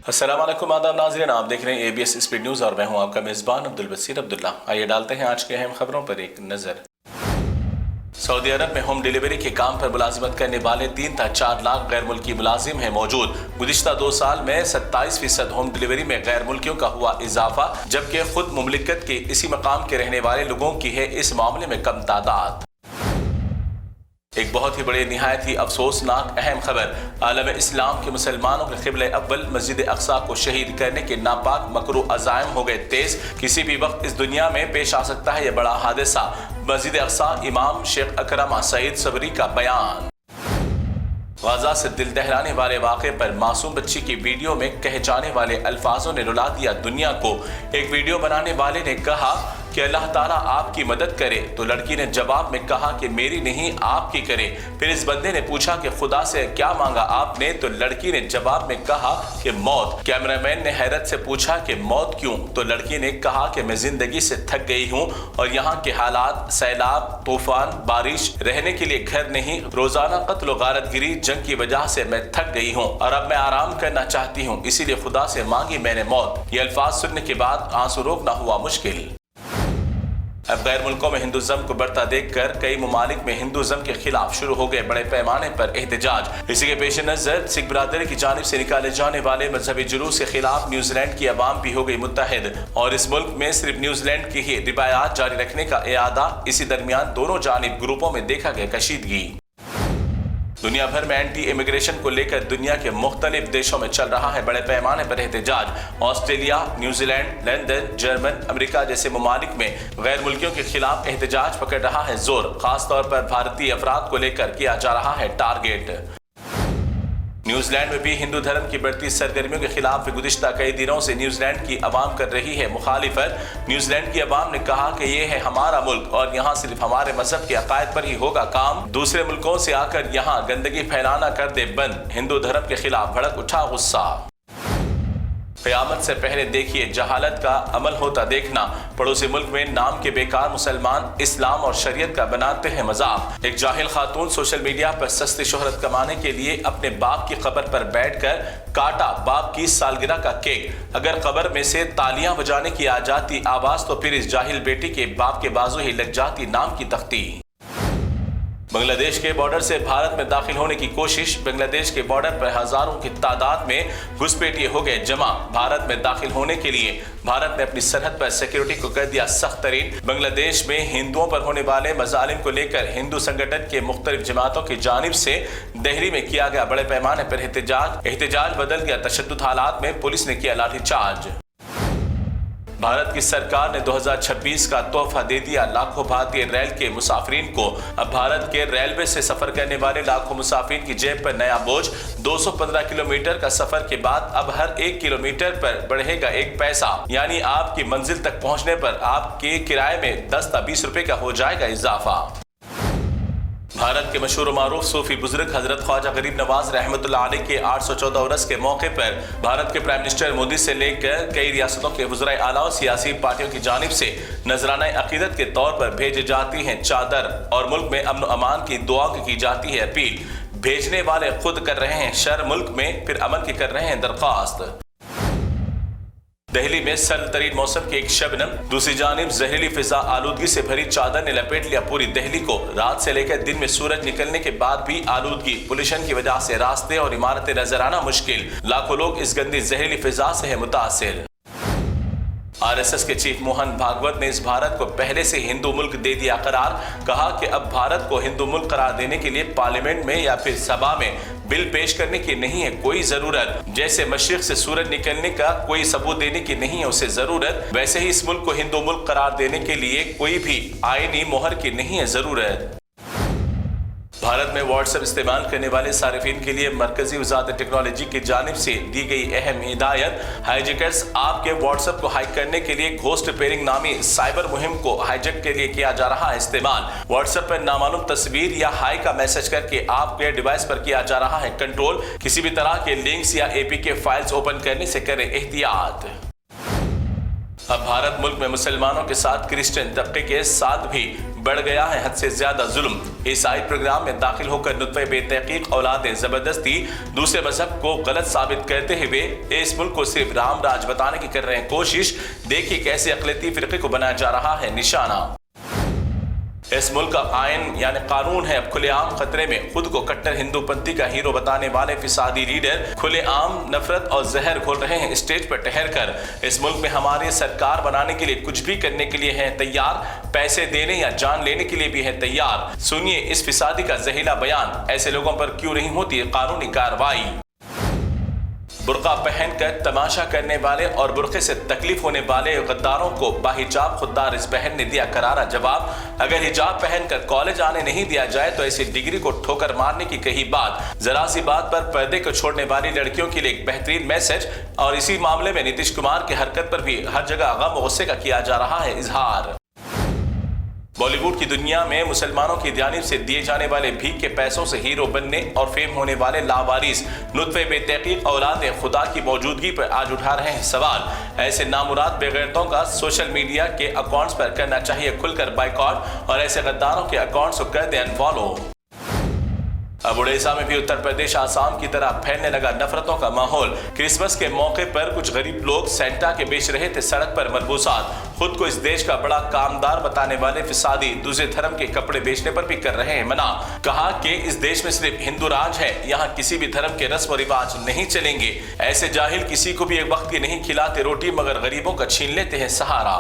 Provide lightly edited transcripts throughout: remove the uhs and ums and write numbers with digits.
अस्सलाम वालेकुम आदाब नाज़रीन, आप देख रहे हैं ABS स्पीड न्यूज़ और मैं हूं आपका मेज़बान अब्दुल बसीर अब्दुल्ला। आइए डालते हैं आज के अहम खबरों पर एक नज़र। सऊदी अरब में होम डिलीवरी के काम पर मुलाजिमत करने वाले 3 था 4 लाख गैर मुल्की मुलाजिम हैं मौजूद। गुज़िश्ता 2 साल में 27% होम डिलीवरी में गैर मुल्कियों का हुआ इजाफा, जबकि खुद मुमलिकत के इसी मकाम के रहने वाले लोगों की है इस मामले में कम तादाद। एक बहुत ही बड़ी निहायत ही अफसोसनाक अहम खबर, आलम इस्लाम के मुसलमानों के क़िबला अव्वल मस्जिद अक़सा को शहीद करने के नापाक मकरू अज़ाइम हो गए तेज। किसी भी वक्त इस दुनिया में पेश आ सकता है यह बड़ा हादसा। मस्जिद अक़सा इमाम शेख अकरमा सईद सबरी का बयान। गाज़ा से दिल दहलाने वाले वाक़े पर मासूम बच्ची की वीडियो में कहे जाने वाले अल्फाजों ने रुला दिया दुनिया को। एक वीडियो बनाने वाले ने कहा कि अल्लाह ताला आपकी मदद करे, तो लड़की ने जवाब में कहा कि मेरी नहीं आपकी करे। फिर इस बंदे ने पूछा कि खुदा से क्या मांगा आपने, तो लड़की ने जवाब में कहा कि मौत। कैमरामैन ने हैरत से पूछा कि मौत क्यों, तो लड़की ने कहा कि मैं जिंदगी से थक गई हूँ और यहाँ के हालात, सैलाब, तूफान, बारिश, रहने के लिए घर नहीं, रोजाना कत्ल गारतगिरी, जंग की वजह से मैं थक गई हूँ और अब मैं आराम करना चाहती हूँ, इसीलिए खुदा से मांगी मैंने मौत। ये अल्फाज सुनने के बाद आंसू रोकना हुआ मुश्किल। अब गैर मुल्कों में हिंदुज़म को बढ़ता देखकर कई ममालिक में हिंदुज़म के खिलाफ शुरू हो गए बड़े पैमाने पर एहतजाज। इसी के पेश नज़र सिख बरादरी की जानिब से निकाले जाने वाले मजहबी जुलूस के खिलाफ न्यूजीलैंड की अवाम भी हो गई मुत्तहिद और इस मुल्क में सिर्फ न्यूजीलैंड की ही रिवायात जारी रखने का इरादा। इसी दरमियान दोनों जानिब ग्रुपों में देखा गया कशीदगी। दुनिया भर में एंटी इमिग्रेशन को लेकर दुनिया के मुख्तलिफ देशों में चल रहा है बड़े पैमाने पर एहतजाज। Australia, New Zealand, London, German, America जैसे ममालिक में गैर मुल्कियों के खिलाफ एहतजाज पकड़ रहा है जोर। खास तौर पर भारतीय अफराद को लेकर किया जा रहा है टारगेट। न्यूजीलैंड में भी हिंदू धर्म की बढ़ती सरगर्मियों के खिलाफ गुज़िश्ता कई दिनों से न्यूजीलैंड की अवाम कर रही है मुखालिफत। न्यूजीलैंड की अवाम ने कहा कि ये है हमारा मुल्क और यहाँ सिर्फ हमारे मजहब के अकायद पर ही होगा काम। दूसरे मुल्कों से आकर यहाँ गंदगी फैलाना कर दे बंद। हिंदू धर्म के खिलाफ भड़क उठा गुस्सा। क़यामत से पहले देखिए जहालत का अमल होता देखना। पड़ोसी मुल्क में नाम के बेकार मुसलमान इस्लाम और शरीयत का बनाते हैं मजाक। एक जाहिल खातून सोशल मीडिया पर सस्ती शोहरत कमाने के लिए अपने बाप की कब्र पर बैठकर काटा बाप की सालगिरह का केक। अगर कब्र में से तालियां बजाने की आ जाती आवाज, तो फिर इस जाहिल बेटी के बाप के बाजू ही लग जाती नाम की तख्ती। बांग्लादेश के बॉर्डर से भारत में दाखिल होने की कोशिश। बांग्लादेश के बॉर्डर पर हजारों की तादाद में घुसपैठिए हो गए जमा। भारत में दाखिल होने के लिए भारत ने अपनी सरहद पर सिक्योरिटी को कर दिया सख्त तरीन। बांग्लादेश में हिंदुओं पर होने वाले मजालिम को लेकर हिंदू संगठन के मुख्तलिफ जमातों की जानिब से दिल्ली में किया गया बड़े पैमाने पर एहतजाज बदल गया तशद्दुद हालात में। पुलिस ने किया लाठीचार्ज। भारत की सरकार ने 2026 का तोहफा दे दिया लाखों भारतीय रेल के मुसाफिरीन को। अब भारत के रेलवे से सफर करने वाले लाखों मुसाफिरीन की जेब पर नया बोझ। 215 किलोमीटर का सफर के बाद अब हर 1 किलोमीटर पर बढ़ेगा 1 पैसा, यानी आपकी मंजिल तक पहुंचने पर आपके किराए में 10 या 20 रुपए का हो जाएगा इजाफा। भारत के मशहूर मारूफ सूफी बुजुर्ग हजरत ख्वाजा गरीब नवाज रहमतुल्लाह अलैह के 814 उरस के मौके पर भारत के प्राइम मिनिस्टर मोदी से लेकर कई रियासतों के वज़राए आला और सियासी पार्टियों की जानिब से नजराना अकीदत के तौर पर भेजी जाती हैं चादर और मुल्क में अमन अमान की दुआ की जाती है अपील। भेजने वाले खुद कर रहे हैं शर मुल्क में, फिर अमन की कर रहे हैं दरख्वास्त। दिल्ली में सर्द तरीन मौसम की एक शबनम, दूसरी जानिब जहरीली फिजा आलूदगी से भरी चादर ने लपेट लिया पूरी दिल्ली को। रात से लेकर दिन में सूरज निकलने के बाद भी आलूदगी, पोल्यूशन की वजह से रास्ते और इमारतें नजर आना मुश्किल। लाखों लोग इस गंदी जहरीली फिजा से है मुतासिर। RSS के चीफ मोहन भागवत ने इस भारत को पहले से हिंदू मुल्क दे दिया करार। कहा कि अब भारत को हिंदू मुल्क करार देने के लिए पार्लियामेंट में या फिर सभा में बिल पेश करने की नहीं है कोई जरूरत। जैसे मशरिक से सूरज निकलने का कोई सबूत देने की नहीं है उसे जरूरत, वैसे ही इस मुल्क को हिंदू मुल्क करार देने के लिए कोई भी आईनी मोहर की नहीं है जरूरत। भारत में व्हाट्सएप इस्तेमाल करने वाले सार्फिन के लिए मरकजी वज़ारत टेक्नोलॉजी की जानिब से दी गई अहम हिदायत। हाईजैकर्स आपके व्हाट्सएप को हाइक करने के लिए घोस्ट पेयरिंग नामी साइबर मुहिम को हाईजैक के लिए किया जा रहा है इस्तेमाल। व्हाट्सएप पर नामालूम तस्वीर या हाई का मैसेज करके आपके डिवाइस पर किया जा रहा है कंट्रोल। किसी भी तरह के लिंक्स या APK फाइल्स ओपन करने से करें एहतियात। اب بھارت ملک میں مسلمانوں کے ساتھ کرسچن طبقے کے ساتھ بھی بڑھ گیا ہے حد سے زیادہ ظلم۔ عیسائی پروگرام میں داخل ہو کر نطفے بے تحقیق اولادیں زبردستی دوسرے مذہب کو غلط ثابت کرتے ہوئے اس ملک کو صرف رام راج بتانے کی کر رہے ہیں کوشش۔ دیکھیے کیسے اقلیتی فرقے کو بنایا جا رہا ہے نشانہ۔ اس ملک کا آئین یعنی قانون ہے اب کھلے عام خطرے میں۔ خود کو کٹر ہندو پنتھی کا ہیرو بتانے والے فسادی لیڈر کھلے عام نفرت اور زہر گھول رہے ہیں اسٹیج پر ٹھہر کر۔ اس ملک میں ہماری سرکار بنانے کے لیے کچھ بھی کرنے کے لیے ہیں تیار، پیسے دینے یا جان لینے کے لیے بھی ہیں تیار۔ سنیے اس فسادی کا زہریلا بیان، ایسے لوگوں پر کیوں نہیں ہوتی قانونی کارروائی؟ برقع پہن کر تماشا کرنے والے اور برقعے سے تکلیف ہونے والے غداروں کو باحجاب خوددار اس بہن نے دیا کرارا جواب۔ اگر حجاب پہن کر کالج آنے نہیں دیا جائے تو ایسی ڈگری کو ٹھوکر مارنے کی کہی بات۔ ذرا سی بات پر پردے کو چھوڑنے والی لڑکیوں کے لیے ایک بہترین میسج، اور اسی معاملے میں نتیش کمار کی حرکت پر بھی ہر جگہ غم و غصے کا کیا جا رہا ہے اظہار۔ بالی ووڈ کی دنیا میں مسلمانوں کی جانب سے دیے جانے والے بھیک کے پیسوں سے ہیرو بننے اور فیم ہونے والے لاوارث نطفے بے تحقیق اولادیں خدا کی موجودگی پر آج اٹھا رہے ہیں سوال۔ ایسے نامراد بے غیرتوں کا سوشل میڈیا کے اکاؤنٹس پر کرنا چاہیے کھل کر بائیکاٹ، اور ایسے غداروں کے اکاؤنٹس کو کر دیں انفالو۔ اب اڑیسہ میں بھی اتر پردیش آسام کی طرح پھیلنے لگا نفرتوں کا ماحول۔ کرسمس کے موقع پر کچھ غریب لوگ سینٹا کے بیچ رہے تھے سڑک پر ملبوسات۔ خود کو اس دیش کا بڑا کامدار بتانے والے فسادی دوسرے دھرم کے کپڑے بیچنے پر بھی کر رہے ہیں منع۔ کہا کہ اس دیش میں صرف ہندو راج ہے، یہاں کسی بھی دھرم کے رسم و رواج نہیں چلیں گے۔ ایسے جاہل کسی کو بھی ایک وقت کی نہیں کھلاتے روٹی، مگر غریبوں کا چھین لیتے ہیں سہارا۔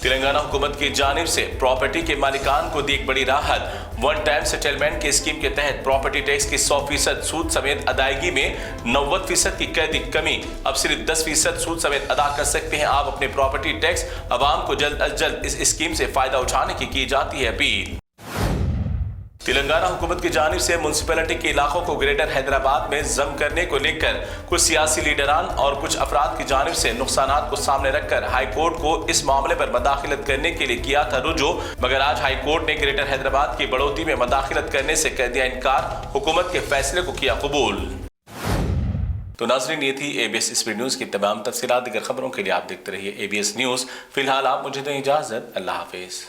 تلنگانہ حکومت کی جانب سے پراپرٹی کے مالکان کو دی ایک بڑی راحت۔ ون ٹائم سیٹلمنٹ کی اسکیم کے تحت پراپرٹی ٹیکس کی 100% سود سمیت ادائیگی میں 90% کی قیدی کمی۔ اب صرف 10% سود سمیت ادا کر سکتے ہیں آپ اپنے پراپرٹی ٹیکس۔ عوام کو جلد از جلد اس اسکیم سے فائدہ اٹھانے کی جاتی ہے اپیل۔ تلنگانہ حکومت کی جانب سے میونسپلٹی کے علاقوں کو گریٹر حیدرآباد میں ضم کرنے کو لے کر کچھ سیاسی لیڈران اور کچھ افراد کی جانب سے نقصانات کو سامنے رکھ کر ہائی کورٹ کو اس معاملے پر مداخلت کرنے کے لیے کیا تھا رجوع، مگر آج ہائی کورٹ نے گریٹر حیدرآباد کی بڑھوتی میں مداخلت کرنے سے کر دیا انکار، حکومت کے فیصلے کو کیا قبول۔ تو ناظرین یہ تھی اے بی ایس اسپیڈ نیوز کی تمام تفصیلات۔ دیگر خبروں کے لیے آپ دیکھتے رہیے اے بی ایس نیوز۔ فی الحال آپ مجھے دیں اجازت، اللہ حافظ۔